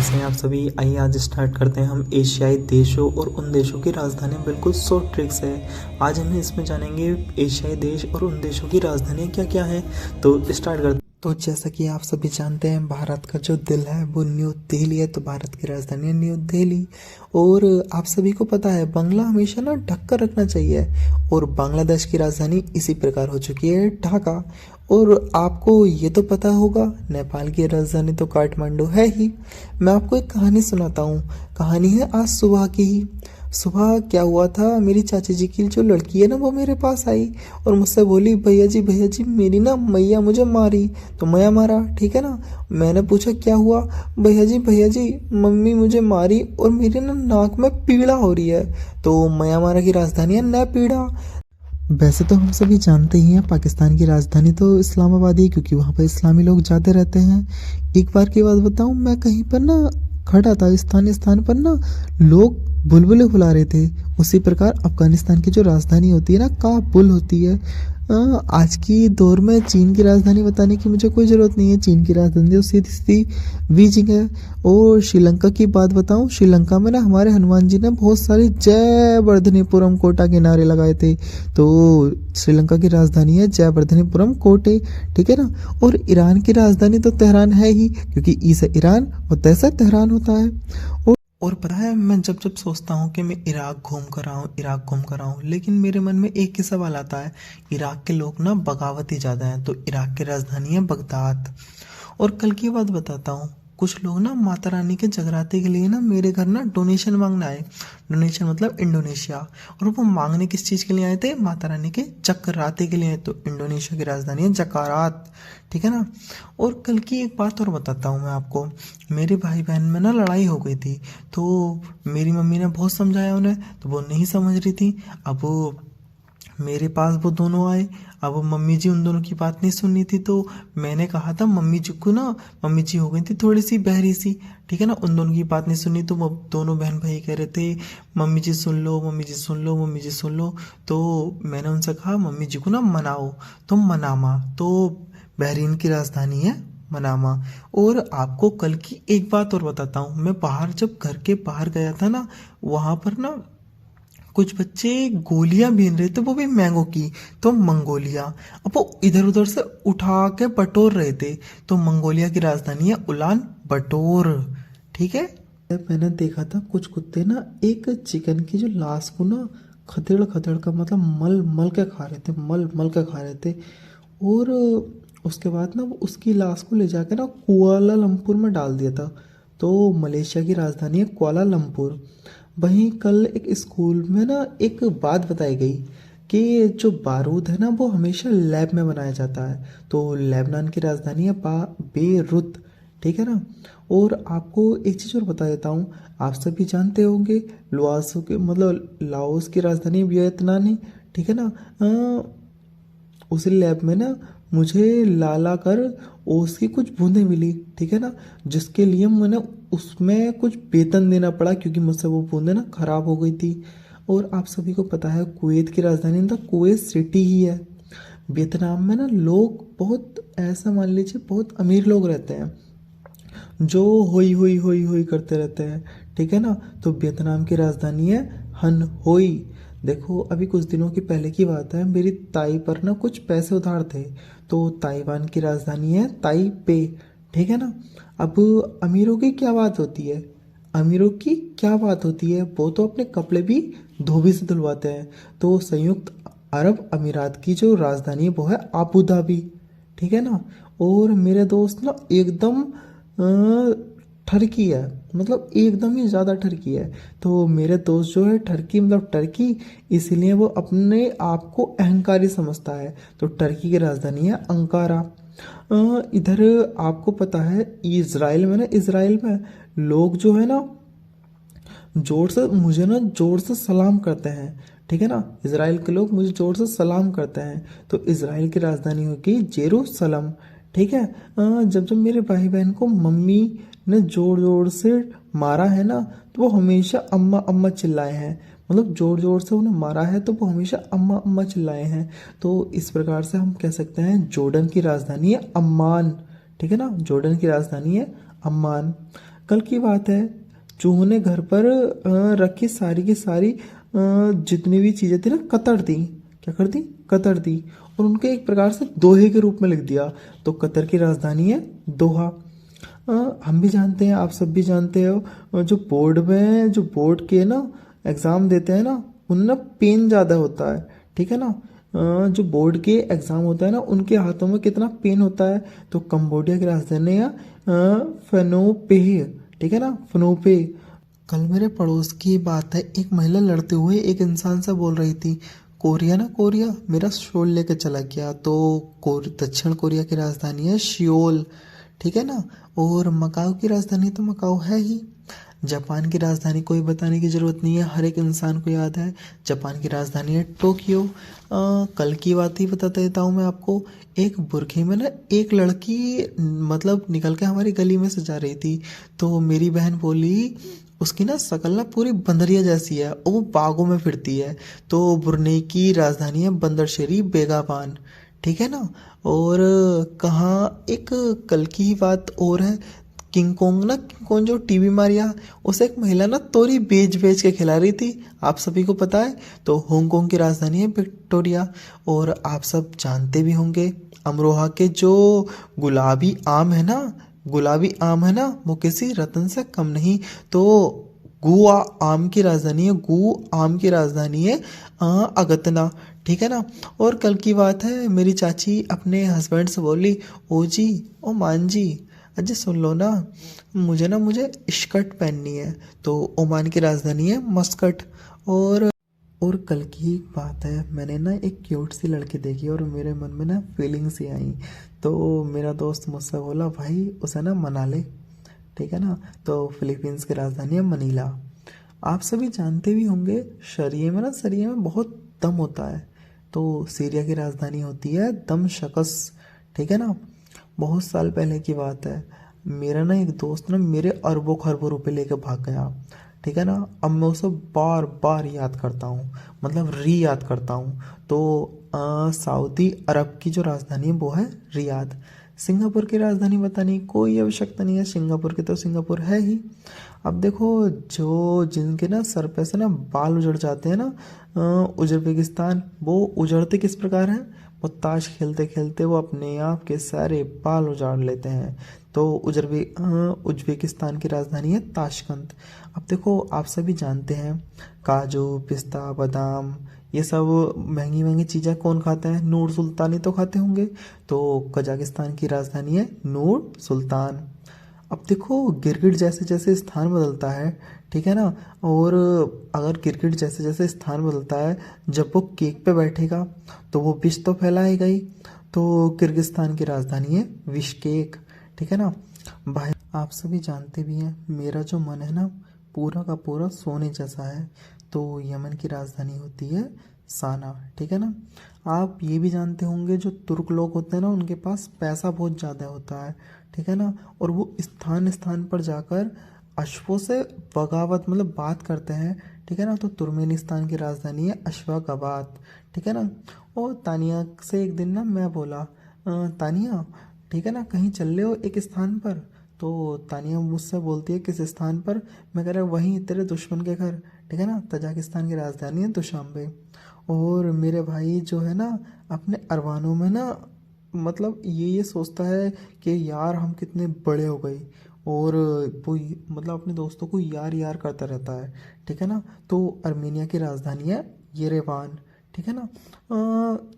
कैसे हैं आप सभी। आइए आज स्टार्ट करते हैं हम एशियाई देशों और उन देशों की राजधानी। बिल्कुल शॉर्ट ट्रिक्स है। आज हम इसमें जानेंगे एशियाई देश और उन देशों की राजधानियाँ क्या क्या हैं। तो स्टार्ट करते हैं। तो जैसा कि आप सभी जानते हैं, भारत का जो दिल है वो न्यू दिल्ली है। तो भारत की राजधानी है न्यू दिल्ली। और आप सभी को पता है बंगला हमेशा ना ढक कर रखना चाहिए। और बांग्लादेश की राजधानी इसी प्रकार हो चुकी है ढाका। और आपको ये तो पता होगा नेपाल की राजधानी तो काठमांडू है ही। मैं आपको एक कहानी सुनाता हूँ। कहानी है आज सुबह की ही। सुबह क्या हुआ था, मेरी चाची जी की जो लड़की है ना वो मेरे पास आई और मुझसे बोली, भैया जी मेरी ना मैया मुझे मारी। तो मैया मारा, ठीक है ना। मैंने पूछा क्या हुआ। भैया जी मम्मी मुझे मारी और मेरे ना नाक में पीड़ा हो रही है। तो मैया मारा की राजधानी है न पीड़ा। वैसे तो हम सभी जानते ही हैं पाकिस्तान की राजधानी तो इस्लामाबाद ही, क्योंकि वहाँ पर इस्लामी लोग जाते रहते हैं। एक बार की बात बताऊँ, मैं कहीं पर ना खड़ा था, स्थान पर ना लोग बुलबुलें फुला रहे थे। उसी प्रकार अफगानिस्तान की जो राजधानी होती है ना काबुल होती है। आज की दौर में चीन की राजधानी बताने की मुझे कोई ज़रूरत नहीं है। चीन की राजधानी तो सीधी सीधी बीजिंग है। और श्रीलंका की बात बताऊं, श्रीलंका में ना हमारे हनुमान जी ने बहुत सारी जय वर्धनीपुरम कोटा के नारे लगाए थे। तो श्रीलंका की राजधानी है जयवर्धनीपुरम कोटे, ठीक है ना। और ईरान की राजधानी तो तेहरान है ही, क्योंकि ई से ईरान और तय से तेहरान होता है। और पता है, मैं जब जब सोचता हूँ कि मैं इराक घूम कर आऊँ, लेकिन मेरे मन में एक ही सवाल आता है, इराक के लोग ना बगावती ज़्यादा हैं। तो इराक की राजधानी है बगदाद। और कल की बात बताता हूँ, कुछ लोग ना माता रानी के जगराते के लिए ना मेरे घर ना डोनेशन मांगने आए। डोनेशन मतलब इंडोनेशिया। और वो मांगने किस चीज़ के लिए आए थे, माता रानी के जगराते के लिए। तो इंडोनेशिया की राजधानी है जकारात, ठीक है ना। और कल की एक बात और बताता हूँ मैं आपको। मेरे भाई बहन में ना लड़ाई हो गई थी। तो मेरी मम्मी ने बहुत समझाया उन्हें, तो वो नहीं समझ रही थी। अब वो मेरे पास वो दोनों आए। अब मम्मी जी उन दोनों की बात नहीं सुननी थी। तो मैंने कहा था मम्मी जी को ना, मम्मी जी हो गई थी थोड़ी सी बहरी सी, ठीक है ना। उन दोनों की बात नहीं सुननी। तो वो दोनों बहन भाई कह रहे थे मम्मी जी सुन लो, मम्मी जी सुन लो, मम्मी जी सुन लो। तो मैंने उनसे कहा मम्मी जी को ना मनाओ। तो मनामा तो बहरीन की राजधानी है मनामा। और आपको कल की एक बात और बताता हूँ। मैं बाहर जब घर के बाहर गया था ना, वहाँ पर ना कुछ बच्चे गोलियां बीन रहे थे, वो भी मैंगो की। तो मंगोलिया। अब वो इधर उधर से उठा के बटोर रहे थे। तो मंगोलिया की राजधानी है उलान बटोर, ठीक है। मैंने देखा था कुछ कुत्ते ना एक चिकन की जो लाश को ना खदेड़ खदेड़ का मतलब मल मल के खा रहे थे, मल मल के खा रहे थे। और उसके बाद ना वो उसकी लाश को ले जाके ना कुआलालंपुर में डाल दिया था। तो मलेशिया की राजधानी है कुआलालंपुर। वहीं कल एक स्कूल में ना एक बात बताई गई कि जो बारूद है ना वो हमेशा लैब में बनाया जाता है। तो लेबनान की राजधानी है बेरुत, ठीक है ना। और आपको एक चीज़ और बता देता हूँ, आप सभी जानते होंगे लुआसो के मतलब लाओस की राजधानी वियतनाम है, ठीक है ना। उसी लैब में ना मुझे लाला कर ओस की कुछ बूंदें मिली, ठीक है ना। जिसके लिए मैंने उसमें कुछ वेतन देना पड़ा, क्योंकि मुझसे वो बूंदें ना खराब हो गई थी। और आप सभी को पता है कुवैत की राजधानी तो कुवैत सिटी ही है। वियतनाम में ना लोग बहुत ऐसा मान लीजिए बहुत अमीर लोग रहते हैं जो होई करते रहते हैं, ठीक है ना। तो वियतनाम की राजधानी है हनोई। देखो अभी कुछ दिनों की पहले की बात है, मेरी ताई पर ना कुछ पैसे उधार थे। तो ताइवान की राजधानी है ताइपे, ठीक है ना। अब अमीरों की क्या बात होती है, अमीरों की क्या बात होती है, वो तो अपने कपड़े भी धोबी से धुलवाते हैं। तो संयुक्त अरब अमीरात की जो राजधानी है वो है आबू धाबी, ठीक है ना। और मेरे दोस्त ना एकदम ठरकी है, मतलब एकदम ही ज़्यादा ठरकी है। तो मेरे दोस्त जो है ठरकी मतलब टर्की, इसलिए वो अपने आप को अहंकारी समझता है। तो टर्की की राजधानी है अंकारा। इधर आपको पता है इज़राइल में ना, इज़राइल में लोग जो है ना जोर से सलाम करते हैं, ठीक है ना। इज़राइल के लोग मुझे जोर से सलाम करते हैं। तो इज़राइल की राजधानी होगी जेरूसलम, ठीक है। जब जब मेरे भाई बहन को मम्मी ने जोर जोर से मारा है ना, तो वो हमेशा अम्मा अम्मा चिल्लाए हैं। मतलब जोर जोर से उन्हें मारा है तो वो हमेशा अम्मा अम्मा चिल्लाए हैं। तो इस प्रकार से हम कह सकते हैं जॉर्डन की राजधानी है अम्मान, ठीक है ना। जॉर्डन की राजधानी है अम्मान। कल की बात है, चूहों ने घर पर रखी सारी की सारी जितनी भी चीज़ें थी ना कतर दी। क्या कर दी? कतर दी। और उनको एक प्रकार से दोहे के रूप में लिख दिया। तो कतर की राजधानी है दोहा। हम भी जानते हैं, आप सब भी जानते हो, जो बोर्ड के ना एग्ज़ाम देते हैं ना, उनमें ना पेन ज़्यादा होता है, ठीक है ना। जो बोर्ड के एग्ज़ाम होता है ना, उनके हाथों में कितना पेन होता है। तो कंबोडिया की राजधानी है फनोपेह, ठीक है ना, फनोपे। कल मेरे पड़ोस की बात है, एक महिला लड़ते हुए एक इंसान से बोल रही थी, कोरिया ना कोरिया मेरा शोल लेकर चला गया। तो दक्षिण कोरिया की राजधानी है शियोल, ठीक है ना। और मकाओ की राजधानी तो मकाओ है ही। जापान की राजधानी कोई बताने की ज़रूरत नहीं है, हर एक इंसान को याद है। जापान की राजधानी है टोक्यो। कल की बात ही बता देता हूँ मैं आपको। एक बुरखे में ना एक लड़की मतलब निकल के हमारी गली में से जा रही थी। तो मेरी बहन बोली, उसकी ना शक्ल ना पूरी बंदरिया जैसी है और वो बागों में फिरती है। तो ब्रुनेई की राजधानी है बंदरशेरी बेगाबान, ठीक है ना। और कहाँ एक कल की ही बात और है, किंग कोंग जो टीवी मारिया, उसे एक महिला ना तोरी बेच बेच के खिला रही थी, आप सभी को पता है। तो हांगकांग की राजधानी है विक्टोरिया। और आप सब जानते भी होंगे, अमरोहा के जो गुलाबी आम है ना, वो किसी रत्न से कम नहीं। तो गुआ आम की राजधानी है, अगतना, ठीक है ना। और कल की बात है, मेरी चाची अपने हस्बैंड से बोली, ओ जी ओ मान जी, अजय सुन लो ना, मुझे स्कर्ट पहननी है। तो ओमान की राजधानी है मस्कट। और और कल की एक बात है, मैंने ना एक क्यूट सी लड़की देखी और मेरे मन में ना फीलिंग्स ही आई। तो मेरा दोस्त मुझसे बोला, भाई उसे ना मना ले, ठीक है ना। तो फिलीपींस की राजधानी है मनीला। आप सभी जानते भी होंगे, शरीर में बहुत दम होता है। तो सीरिया की राजधानी होती है दमशकस, ठीक है ना। बहुत साल पहले की बात है, मेरा ना एक दोस्त ना मेरे अरबों खरबों रुपए लेके भाग गया, ठीक है ना। अब मैं उसे बार बार याद करता हूँ, मतलब री याद करता हूँ। तो सऊदी अरब की जो राजधानी है वो है रियाद। सिंगापुर की राजधानी बताने की कोई आवश्यकता नहीं है, सिंगापुर की तो सिंगापुर है ही। अब देखो, जो जिनके ना सर पे से ना बाल उजड़ जाते हैं ना, उज्बेकिस्तान, वो उजड़ते किस प्रकार हैं, वो ताश खेलते खेलते वो अपने आप के सारे बाल उजाड़ लेते हैं। तो उज्बेकिस्तान की राजधानी है ताशकंद। अब देखो, आप सभी जानते हैं, काजू पिस्ता बादाम ये सब महंगी महंगी चीज़ें कौन खाता है, नूर सुल्तान ही तो खाते होंगे। तो कजाकिस्तान की राजधानी है नूर सुल्तान। अब देखो, गिरगिट जैसे जैसे स्थान बदलता है, ठीक है ना। और अगर गिरगिट जैसे जैसे स्थान बदलता है, जब वो केक पे बैठेगा तो वो विष तो फैलाएगा ही। तो किर्गिस्तान की राजधानी है बिश्केक, ठीक है ना। भाई आप सभी जानते भी हैं, मेरा जो मन है ना पूरा का पूरा सोने जैसा है। तो यमन की राजधानी होती है साना, ठीक है ना। आप ये भी जानते होंगे, जो तुर्क लोग होते हैं ना, उनके पास पैसा बहुत ज़्यादा होता है, ठीक है ना। और वो स्थान स्थान पर जाकर अश्वों से बगावत मतलब बात करते हैं, ठीक है ना। तो तुर्कमेनिस्तान की राजधानी है अश्वागाबाद, ठीक है ना। और तानिया से एक दिन ना मैं बोला, तानिया ठीक है ना, कहीं चल रहे हो एक स्थान पर। तो तानिया मुझसे बोलती है, किस स्थान पर। मैं कह रहा वहीं तेरे दुश्मन के घर, ठीक है ना। तजाकिस्तान की राजधानी है दुशांबे। और मेरे भाई जो है ना, अपने अरमानों में ना मतलब ये सोचता है कि यार हम कितने बड़े हो गए। और वो मतलब अपने दोस्तों को यार यार करता रहता है, ठीक है ना। तो अर्मेनिया की राजधानी है येरेवान, ठीक है ना।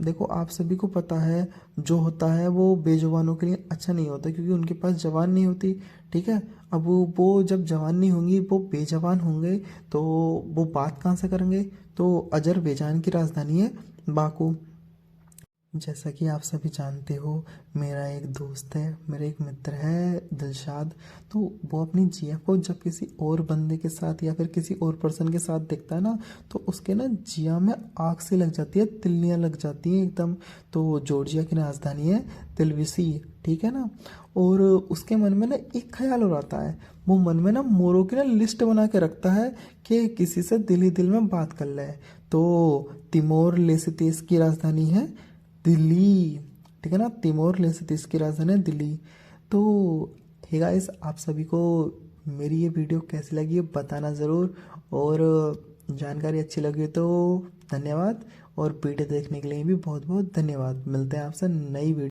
देखो, आप सभी को पता है, जो होता है वो बेजुबानों के लिए अच्छा नहीं होता, क्योंकि उनके पास जबान नहीं होती, ठीक है। अब वो जब जवान नहीं होंगी, वो बेजबान होंगे, तो वो बात कहाँ से करेंगे। तो अजरबैजान की राजधानी है बाकू। जैसा कि आप सभी जानते हो, मेरा एक दोस्त है, मेरा एक मित्र है दिलशाद। तो वो अपनी जिया को जब किसी और बंदे के साथ या फिर किसी और पर्सन के साथ देखता है ना, तो उसके ना जिया में आग सी लग जाती है, तिल्लियाँ लग जाती हैं एकदम। तो जॉर्जिया की राजधानी है तिलविसी, ठीक है ना। और उसके मन में ना एक ख्याल और आता है, वो मन में ना मोरों की ना लिस्ट बना के रखता है कि किसी से दिल ही दिल में बात कर ले। तो तिमोर लेस्ते की राजधानी है दिल्ली, ठीक है ना। तिमोर लेस्ते की राजधानी है दिल्ली। तो हे गाइस, आप सभी को मेरी ये वीडियो कैसी लगी बताना ज़रूर, और जानकारी अच्छी लगी तो धन्यवाद, और वीडियो देखने के लिए भी बहुत बहुत धन्यवाद। मिलते हैं आपसे नई वीडियो।